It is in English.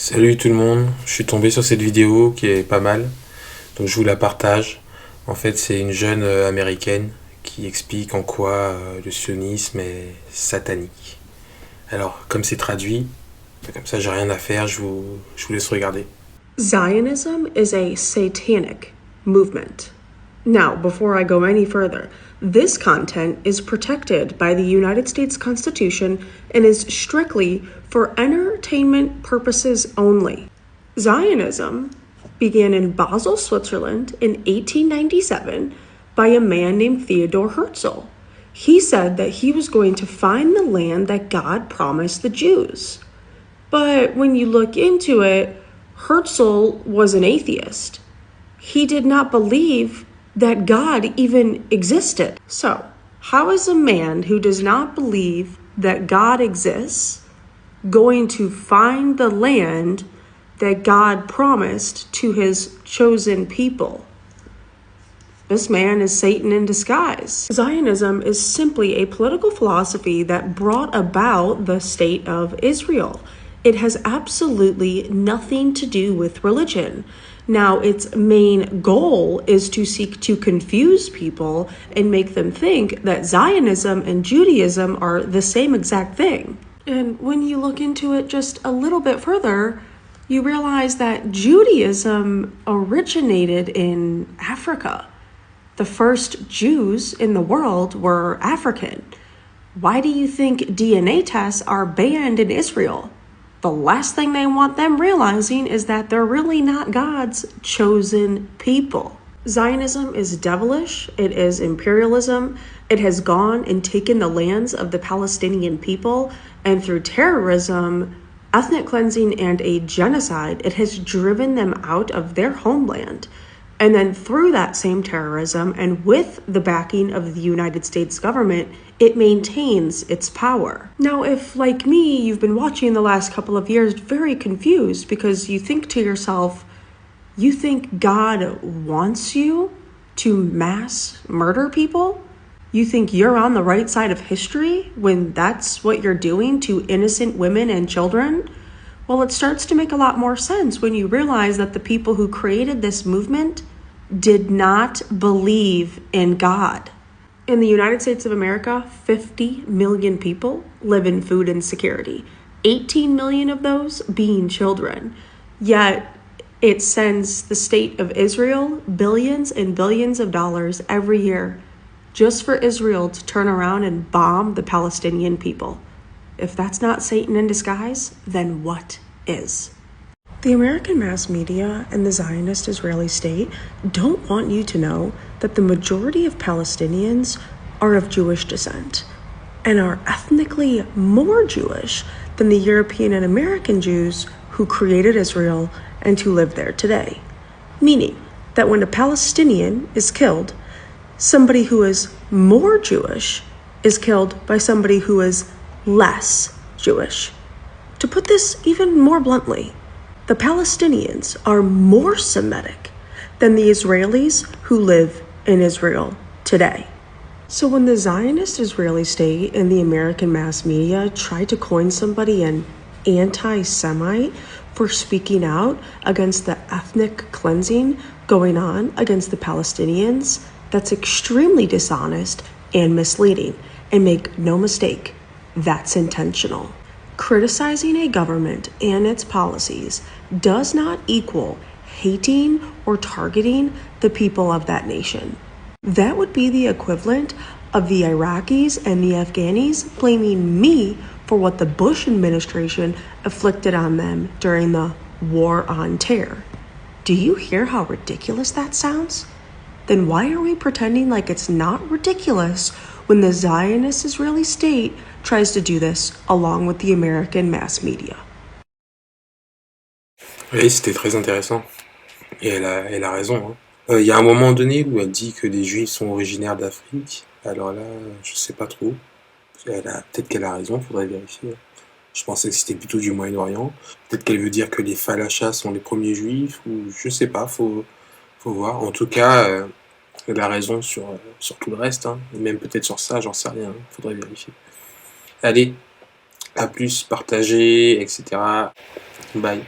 Salut tout le monde, je suis tombé sur cette vidéo qui est pas mal, donc je vous la partage. En fait, c'est une jeune américaine qui explique en quoi le sionisme est satanique. Alors, comme c'est traduit, comme ça j'ai rien à faire, je vous laisse regarder. Zionism is a satanic movement. Now, before I go any further, this content is protected by the United States Constitution and is strictly for entertainment purposes only. Zionism began in Basel, Switzerland in 1897 by a man named Theodor Herzl. He said that he was going to find the land that God promised the Jews. But when you look into it, Herzl was an atheist. He did not believe that God even existed. So, how is a man who does not believe that God exists going to find the land that God promised to his chosen people? This man is Satan in disguise. Zionism is simply a political philosophy that brought about the state of Israel. It has absolutely nothing to do with religion. Now, its main goal is to seek to confuse people and make them think that Zionism and Judaism are the same exact thing. And when you look into it just a little bit further, you realize that Judaism originated in Africa. The first Jews in the world were African. Why do you think DNA tests are banned in Israel? The last thing they want them realizing is that they're really not God's chosen people. Zionism is devilish. It is imperialism. It has gone and taken the lands of the Palestinian people, and through terrorism, ethnic cleansing, and a genocide, it has driven them out of their homeland. And then through that same terrorism and with the backing of the United States government, it maintains its power. Now, if, like me, you've been watching the last couple of years very confused because you think to yourself, you think God wants you to mass murder people? You think you're on the right side of history when that's what you're doing to innocent women and children? Well, it starts to make a lot more sense when you realize that the people who created this movement did not believe in God. In the United States of America, 50 million people live in food insecurity, 18 million of those being children. Yet it sends the state of Israel billions and billions of dollars every year just for Israel to turn around and bomb the Palestinian people. If that's not Satan in disguise, then what is? The American mass media and the Zionist Israeli state don't want you to know that the majority of Palestinians are of Jewish descent and are ethnically more Jewish than the European and American Jews who created Israel and who live there today. Meaning that when a Palestinian is killed, somebody who is more Jewish is killed by somebody who is less Jewish. To put this even more bluntly, the Palestinians are more Semitic than the Israelis who live in Israel today. So when the Zionist Israeli state and the American mass media try to coin somebody an anti-Semite for speaking out against the ethnic cleansing going on against the Palestinians, that's extremely dishonest and misleading. And make no mistake, that's intentional. Criticizing a government and its policies does not equal hating or targeting the people of that nation. That would be the equivalent of the Iraqis and the Afghanis blaming me for what the Bush administration inflicted on them during the War on Terror. Do you hear how ridiculous that sounds? Then why are we pretending like it's not ridiculous when the Zionist Israeli state tries to do this along with the American mass media? Oui, c'était très intéressant. Et elle a raison. Il y a un moment donné où elle dit que les Juifs sont originaires d'Afrique. Alors là, je sais pas trop. Peut-être qu'elle a raison, faudrait vérifier. Je pensais que c'était plutôt du Moyen-Orient. Peut-être qu'elle veut dire que les Falachas sont les premiers Juifs, ou je sais pas, faut voir. En tout cas, elle a raison sur tout le reste, et même peut-être sur ça, j'en sais rien, faudrait vérifier. Allez, à plus, partagez, etc. Bye.